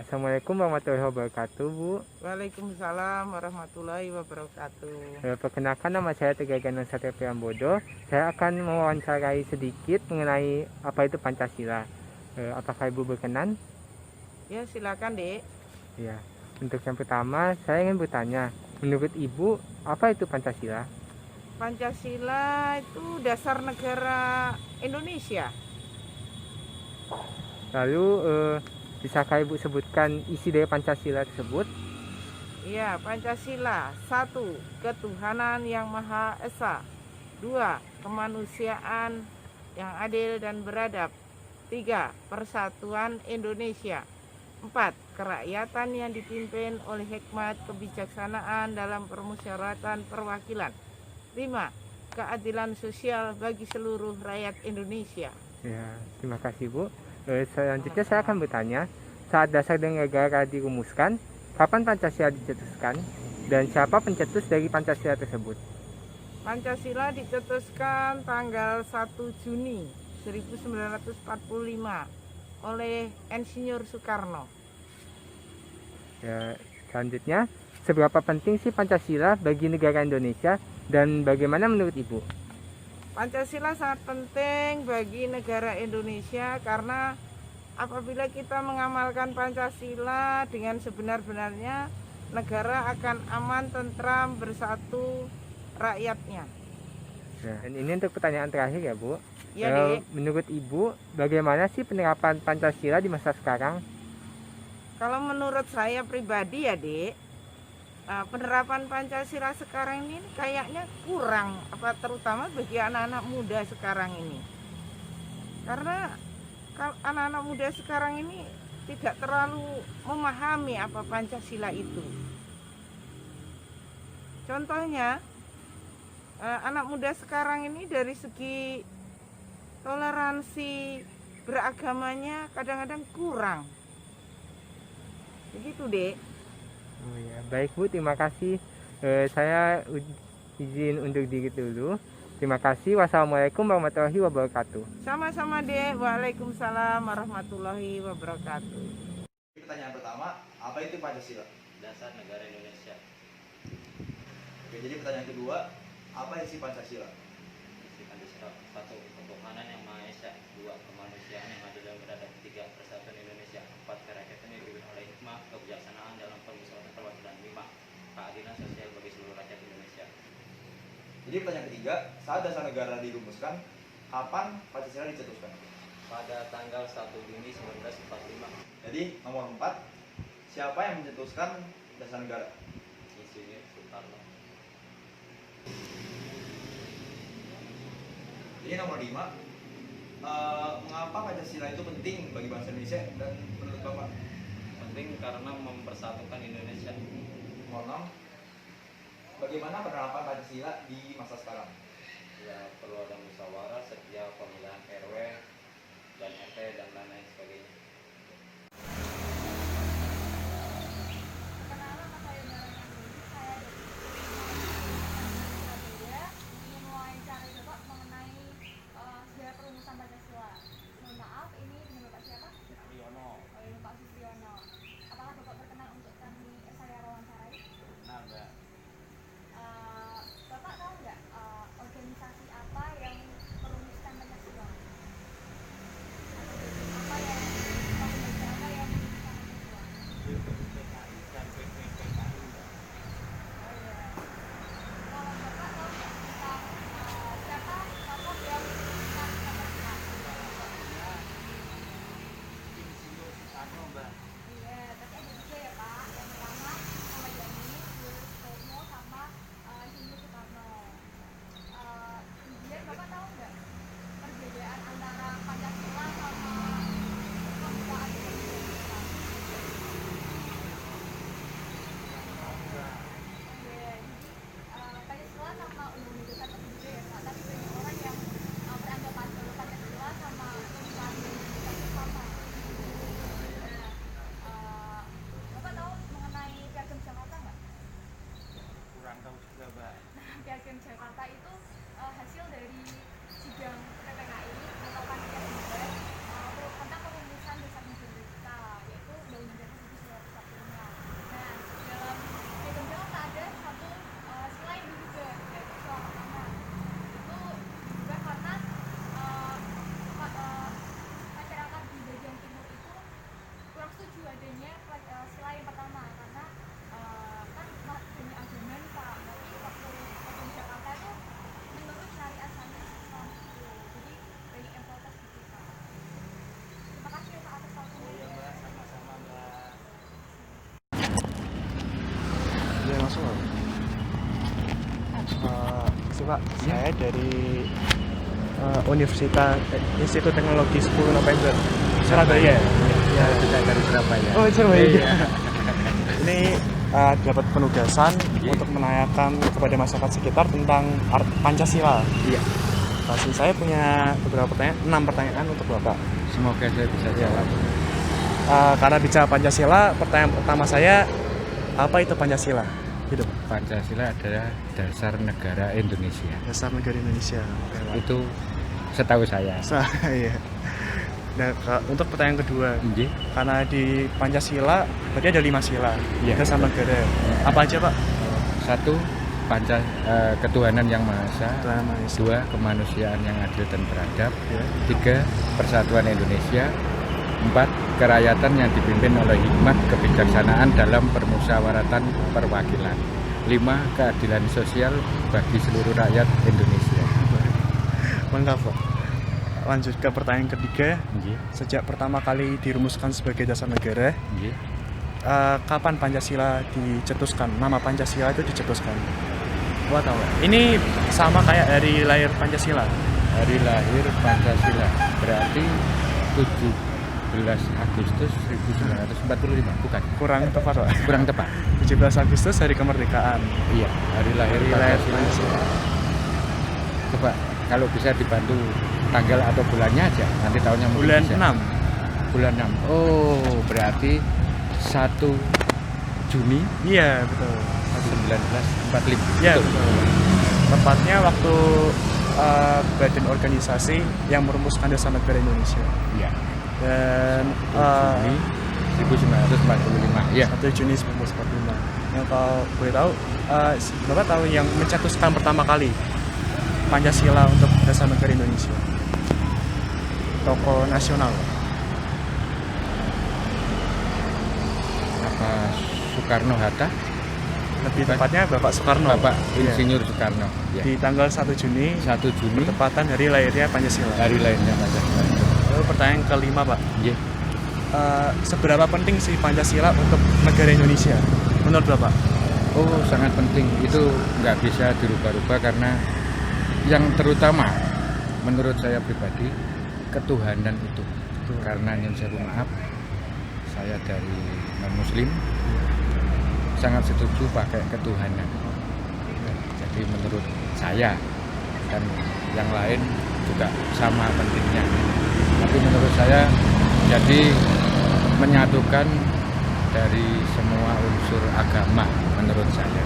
Assalamualaikum warahmatullahi wabarakatuh, Bu. Waalaikumsalam warahmatullahi wabarakatuh. Perkenalkan, nama saya Tegar Ganang Satria Priambodo. Saya akan mewawancarai sedikit mengenai apa itu Pancasila. Apakah Ibu berkenan? Ya, silakan, Dek. Ya. Untuk yang pertama, saya ingin bertanya, menurut Ibu, apa itu Pancasila? Pancasila itu dasar negara Indonesia. Lalu, bisakah Ibu sebutkan isi dari Pancasila tersebut? Ya, Pancasila. 1. Ketuhanan yang Maha Esa. 2. Kemanusiaan yang adil dan beradab. 3. Persatuan Indonesia. 4. Kerakyatan yang dipimpin oleh hikmat kebijaksanaan dalam permusyawaratan perwakilan. 5. Keadilan sosial bagi seluruh rakyat Indonesia. Ya, terima kasih, Bu. Selanjutnya saya akan bertanya, saat dasar dan negara dirumuskan, kapan Pancasila dicetuskan, dan siapa pencetus dari Pancasila tersebut? Pancasila dicetuskan tanggal 1 Juni 1945 oleh Insinyur Soekarno. Ya, selanjutnya, seberapa penting sih Pancasila bagi negara Indonesia dan bagaimana menurut Ibu? Pancasila sangat penting bagi negara Indonesia karena apabila kita mengamalkan Pancasila dengan sebenar-benarnya, negara akan aman, tentram, bersatu rakyatnya. Ya, dan ini untuk pertanyaan terakhir ya, Bu. Ya, Dek. Menurut Ibu, bagaimana sih penerapan Pancasila di masa sekarang? Kalau menurut saya pribadi ya, Dek, penerapan Pancasila sekarang ini kayaknya kurang, terutama bagi anak-anak muda sekarang ini. Karena anak-anak muda sekarang ini tidak terlalu memahami apa Pancasila itu. Contohnya, anak muda sekarang ini dari segi toleransi beragamanya kadang-kadang kurang. Begitu, Dek. Oh ya, baik Bu, terima kasih. Saya izin undur diri dulu. Terima kasih. Wassalamualaikum warahmatullahi wabarakatuh. Sama-sama, Dek. Waalaikumsalam warahmatullahi wabarakatuh. Pertanyaan pertama, apa itu Pancasila? Dasar negara Indonesia. Oke, jadi pertanyaan kedua, apa isi Pancasila? Isi Pancasila: 1. Ketuhanan yang Maha Esa. 2. Kemanusiaan yang adil dan beradab. 3. Persatuan Indonesia. 4. Kerakyatan yang dipimpin oleh hikmah kebijaksanaan dalam permusyawaratan perwakilan. 5. Keadilan sosial bagi seluruh rakyat Indonesia. Jadi pertanyaan ketiga, saat dasar negara dirumuskan, kapan Pancasila dicetuskan? Pada tanggal 1 Juni 1945. Jadi nomor 4, siapa yang mencetuskan dasar negara? Insinyur Soekarno. Jadi nomor 5, mengapa Pancasila itu penting bagi bangsa Indonesia dan menurut Bapak? Penting karena mempersatukan Indonesia. Nomor 6, bagaimana penerapan Pancasila di masa sekarang? Ya, perlu ada musyawarah setiap pemilihan RW dan RT dan lain-lain sebagainya. Perkenalan, nama saya Nara Nandini, saya dari Surabaya, ingin mewawancarai Bapak mengenai sejarah perumusan Pancasila. Mohon maaf, ini dengan Bapak siapa? Riono. Oh, ini Pak Supriyono. Apakah Bapak berkenan untuk saya wawancarai? Benar, Mbak. Bapak tahu nggak organisasi apa yang merumuskan Pancasila? Apa yang merumuskan Pancasila? PKI dan PPKI, Mbak. Oh iya. Kalau Bapak tahu nggak tentang siapa tokoh yang merumuskan Pancasila? Salah Insinyur Soekarno, Mbak. Iya, tapi ada juga ya Pak. Yang pertama Muhammad Yamin, Soekarno sama Insinyur Soekarno. Kemudian Bapak tahu nggak perbedaan antara Pancasila sama kebijakan Indonesia? Iya, jadi Pancasila sama Undang-Undang Dasar itu juga ya Pak. Tapi banyak orang yang beranggapan kalau Pancasila sama kebijakan Indonesia itu sama. Nah, Bapak tahu mengenai Piagam Jakarta nggak? Kurang tahu juga, Mbak. Piagam Jakarta itu hasil dari sidang PPKI atau panitia tentang perumusan dasar negara kita, yaitu Undang-Undang Dasar Makasih Pak. Saya dari Universitas Institut Teknologi 10 November Surabaya. Ya, tidak dari Surabaya. Oh, Surabaya. Iya. Ini dapat penugasan untuk menanyakan kepada masyarakat sekitar tentang Pancasila. Iya. Pasti saya punya beberapa pertanyaan, 6 pertanyaan untuk Bapak. Semoga saya bisa jawab. Karena bicara Pancasila, pertanyaan pertama saya, apa itu Pancasila? Gitu. Pancasila adalah dasar negara Indonesia. Dasar negara Indonesia. Oke, Pak. Itu setahu saya. Iya. Nah, untuk pertanyaan kedua, Nggih. karena di Pancasila berarti ada 5 sila, Iya. dasar negara. Apa aja Pak? 1. Ketuhanan yang Maha Esa. Tuhan Maha Esa. 2. Kemanusiaan yang adil dan beradab. Ya. 3. Persatuan Indonesia. 4. Kerakyatan yang dipimpin oleh hikmat kebijaksanaan dalam permusyawaratan perwakilan. 5. Keadilan sosial bagi seluruh rakyat Indonesia. Lengkap Pak. Lanjut ke pertanyaan ketiga. Nggih. Sejak pertama kali dirumuskan sebagai dasar negara, Nggih. kapan Pancasila dicetuskan? Nama Pancasila itu dicetuskan. Wah, tahu nggak? Ini sama kayak dari lahir Pancasila. Hari lahir Pancasila berarti 17 Agustus 1945, bukan? Kurang tepat Pak. Kurang tepat. 17 Agustus hari kemerdekaan. Iya, hari lahir Hari lahir Pancasila. Pancasila. Coba kalau bisa dibantu tanggal atau bulannya aja, nanti tahunnya mungkin Bulan bisa. 6. Bulan 6. Oh, berarti 1 Juni Iya, betul. 1945. Iya, Betul. betul. Tepatnya waktu badan organisasi yang merumuskan dasar negara Indonesia. Iya. Dan 1 Juni 1945. Iya. 1 Juni 1945. Yang kalau boleh tahu, Bapak tahu yang mencetuskan pertama kali Pancasila untuk dasar negara Indonesia? Tokoh nasional. Apa Soekarno Hatta? Lebih tepatnya Bapak Soekarno. Bapak Iya. Insinyur Soekarno. Ya. Di tanggal 1 Juni 1 Juni bertepatan hari lahirnya Pancasila. hari lainnya Pancasila. Lalu pertanyaan kelima Pak, Iya. seberapa penting sih Pancasila untuk negara Indonesia menurut Bapak? Oh, sangat penting. Itu nggak bisa dirubah-rubah karena yang terutama menurut saya pribadi ketuhanan itu. Karena yang saya maaf, saya dari non-muslim sangat setuju pakai ketuhanan. Jadi menurut saya dan yang lain juga sama pentingnya. Tapi menurut saya jadi menyatukan dari semua unsur agama menurut saya.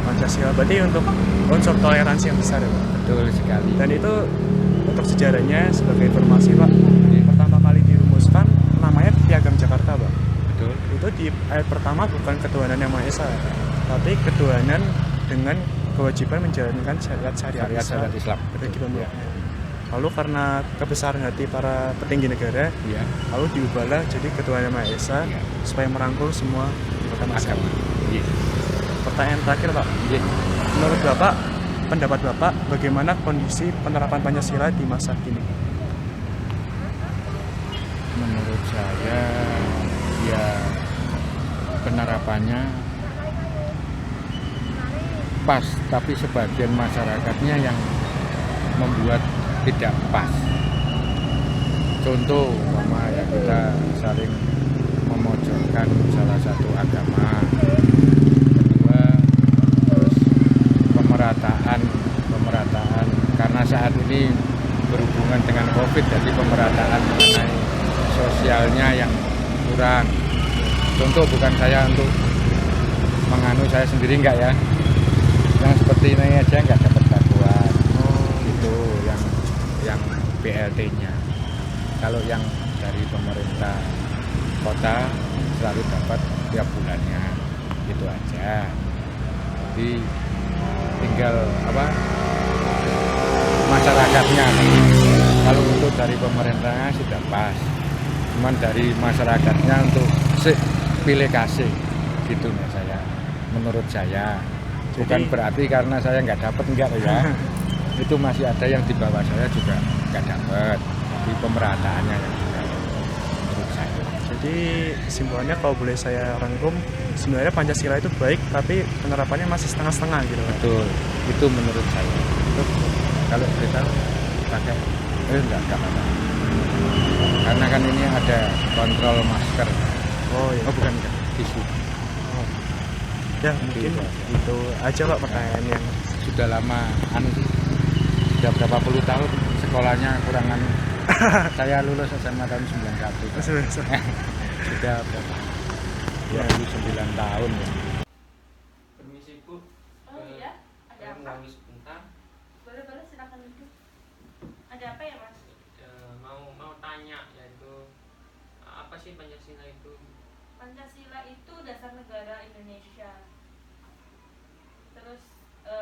Pancasila berarti untuk unsur toleransi yang besar ya Pak. Betul sekali. Dan itu untuk sejarahnya sebagai informasi Pak, pertama kali dirumuskan namanya Piagam Jakarta Pak. Betul. Itu di ayat pertama bukan ketuhanan yang Maha Esa, tapi ketuhanan dengan kewajiban menjalankan syariat Islam. Betul gitu Mbak. Ya. Lalu karena kebesaran hati para petinggi negara, Iya. lalu diubahlah jadi ketuhanan Maha Esa Iya. supaya merangkul semua masyarakat. Agama. Iya. Pertanyaan terakhir Pak, Iya. menurut Bapak, pendapat Bapak bagaimana kondisi penerapan Pancasila di masa kini? Menurut saya ya penerapannya pas, tapi sebagian masyarakatnya yang membuat tidak pas. Contoh umpama ya kita saling memojokkan salah satu agama. Kedua, terus pemerataan karena saat ini berhubungan dengan COVID, jadi pemerataan mengenai sosialnya yang kurang. Contoh, bukan saya untuk menganu saya sendiri enggak ya, yang seperti ini aja enggak dapat bantuan. Itu yang BLT-nya. Kalau yang dari pemerintah kota selalu dapat tiap bulannya, itu aja. Jadi tinggal masyarakatnya. Kalau untuk dari pemerintahnya sudah pas, cuman dari masyarakatnya untuk pilih kasih gitu nih saya, menurut saya. Bukan berarti karena saya nggak dapat, enggak ya. Itu masih ada yang di bawah saya juga nggak dapat, di pemerataannya yang juga menurut saya. Jadi kesimpulannya kalau boleh saya rangkum, sebenarnya Pancasila itu baik, tapi penerapannya masih setengah-setengah gitu Pak. Betul, itu menurut saya. batuk, kalau beritahu pakai enggak apa-apa. Karena kan ini ada kontrol masker. Oh iya. Oh bukan tisu. Ya mungkin itu aja Pak pertanyaan yang Sudah lama anu sih. Sudah berapa puluh tahun sekolahnya kurang anu. Saya lulus SMA tahun 91. Sudah berapa? 29 tahun ya. Permisi Bu. Oh iya, ada Saya apa? mengganggu sebentar. Boleh silakan duduk. Ada apa ya Mas? Mau tanya yaitu apa sih Pancasila itu? Pancasila itu dasar negara Indonesia. Terus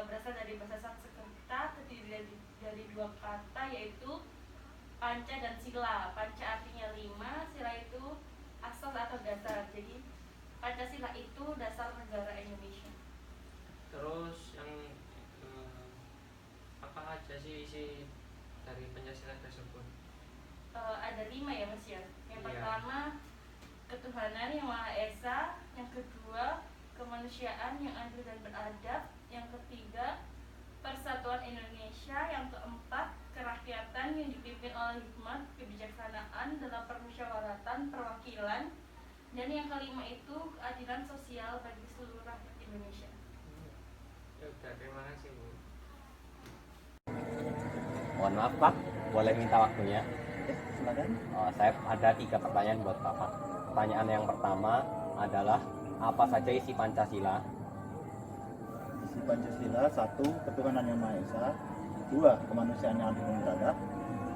berasal dari bahasa Sanskerta, terdiri dari dua kata yaitu panca dan sila. Panca artinya 5, sila itu asas atau dasar. Jadi Pancasila itu dasar negara Indonesia. Terus yang apa aja sih isi dari Pancasila tersebut? Ada 5 ya Mas ya. Yang Iya. pertama ketuhanan yang Maha Esa, yang kedua kemanusiaan yang adil dan beradab, yang ketiga persatuan Indonesia, yang keempat kerakyatan yang dipimpin oleh hikmat kebijaksanaan dalam permusyawaratan perwakilan, dan yang kelima itu keadilan sosial bagi seluruh rakyat Indonesia. Ya udah, terima kasih Bu. Mohon maaf Pak, boleh minta waktunya? Silakan. Saya ada 3 pertanyaan buat Bapak. Pertanyaan yang pertama adalah apa saja isi Pancasila? Isi Pancasila: 1. Ketuhanan yang Maha Esa, 2. Kemanusiaan yang adil dan beradab,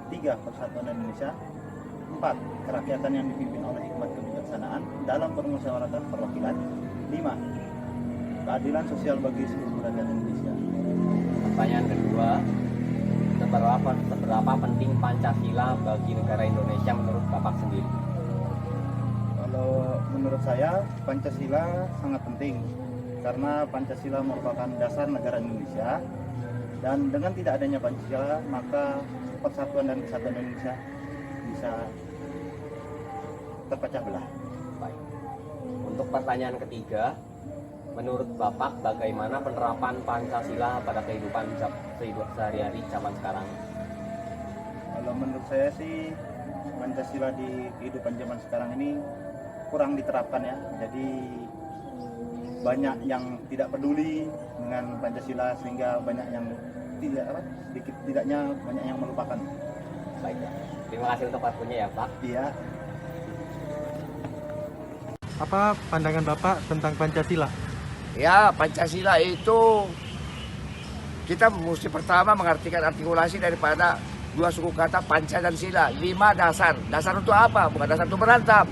3. Persatuan Indonesia, 4. Kerakyatan yang dipimpin oleh hikmat kebijaksanaan dalam permusyawaratan perwakilan, 5. Keadilan sosial bagi seluruh rakyat Indonesia. Pertanyaan kedua, seberapa penting Pancasila bagi negara Indonesia menurut Bapak sendiri? Kalau menurut saya, Pancasila sangat penting karena Pancasila merupakan dasar negara Indonesia, dan dengan tidak adanya Pancasila maka persatuan dan kesatuan Indonesia bisa terpecah belah. Baik. Untuk pertanyaan ketiga, menurut Bapak bagaimana penerapan Pancasila pada kehidupan sehari-hari zaman sekarang? Kalau menurut saya sih, Pancasila di kehidupan zaman sekarang ini kurang diterapkan ya. Jadi banyak yang tidak peduli dengan Pancasila sehingga banyak yang sedikit tidaknya banyak yang melupakan. Baik, terima kasih untuk waktunya ya Pak. Iya. apa pandangan Bapak tentang Pancasila? Ya, Pancasila itu kita mesti pertama mengartikan artikulasi daripada dua suku kata panca dan sila. 5 dasar. Dasar untuk apa? Bukan dasar untuk berantem.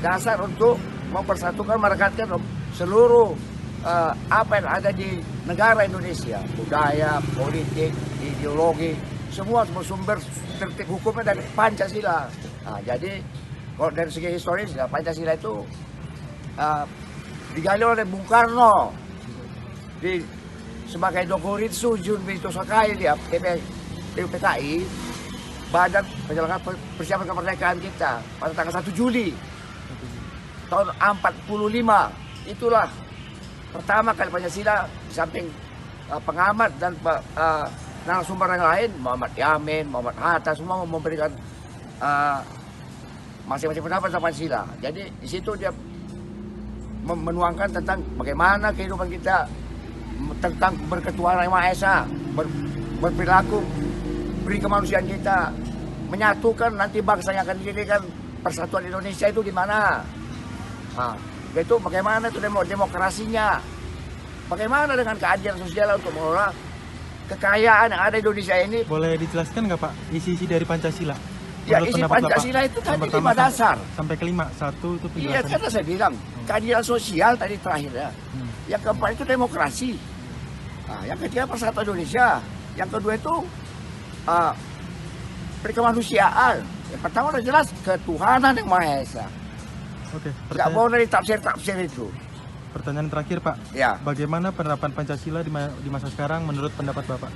Dasar untuk mempersatukan, merekatkan seluruh apa yang ada di negara Indonesia. Budaya, politik, ideologi, semua sumber tertib hukumnya dari Pancasila. Nah, jadi kalau dari segi historis, ya, Pancasila itu digali oleh Bung Karno sebagai Dokuritsu Junbi Tosakai di PKI, Badan Penyelenggaraan Persiapan Kemerdekaan kita pada tanggal 1 Juli tahun 45. Itulah pertama kali Pancasila, di samping pengamat dan narasumber yang lain, Muhammad Yamin, Muhammad Hatta, semua memberikan masing-masing pendapat tentang Pancasila. Jadi di situ dia menuangkan tentang bagaimana kehidupan kita, tentang berketuhanan Yang Maha Esa, berperilaku, beri kemanusiaan kita, menyatukan nanti bangsa yang akan didirikan, persatuan Indonesia itu di mana. Nah, itu bagaimana itu demokrasinya, bagaimana dengan keadilan sosial untuk mengelola kekayaan yang ada di Indonesia ini. Boleh dijelaskan nggak Pak isi-isi dari Pancasila? Ya, Menurut isi pendapat Pancasila Bapak, itu tadi yang 5 dasar. Sampai kelima, 1 itu Iya, penjelasan. karena saya bilang keadilan sosial tadi terakhir ya. Yang keempat itu demokrasi. Nah, yang ketiga persatuan Indonesia. Yang kedua itu perkemanusiaan. Yang pertama udah jelas ketuhanan Yang Maha Esa. Oke, Tidak boleh ditafsir-tafsir itu. pertanyaan terakhir Pak. Ya. Bagaimana penerapan Pancasila di masa sekarang menurut pendapat Bapak?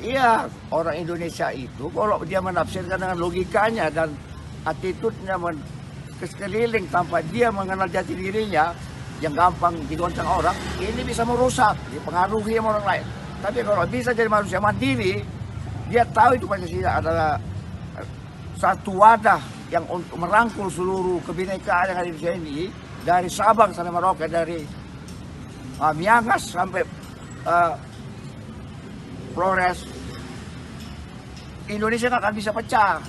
Iya, orang Indonesia itu kalau dia menafsirkan dengan logikanya dan attitude-nya ke sekeliling tanpa dia mengenal jati dirinya, yang gampang digoncang orang, ini bisa merusak, dipengaruhi sama orang lain. Tapi kalau bisa jadi manusia mandiri, dia tahu itu Pancasila adalah satu wadah yang untuk merangkul seluruh kebinekaan yang ada di Indonesia ini, dari Sabang sampai Merauke, dari Miangas sampai Flores. Indonesia nggak akan bisa pecah.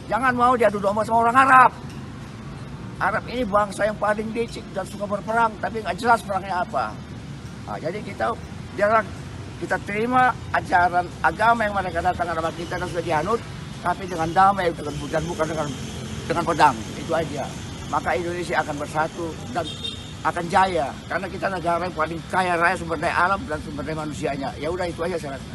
Jangan mau diadu domba sama orang Arab. Arab ini bangsa yang paling licik dan suka berperang, tapi nggak jelas perangnya apa. Nah, jadi jangan kita terima ajaran agama yang mereka datang ke kita dan sudah dianut, tapi dengan damai dan bukan dengan pedang. Itu aja. Maka Indonesia akan bersatu dan akan jaya karena kita negara yang paling kaya raya sumber daya alam dan sumber daya manusianya. Ya udah itu aja saya rasa.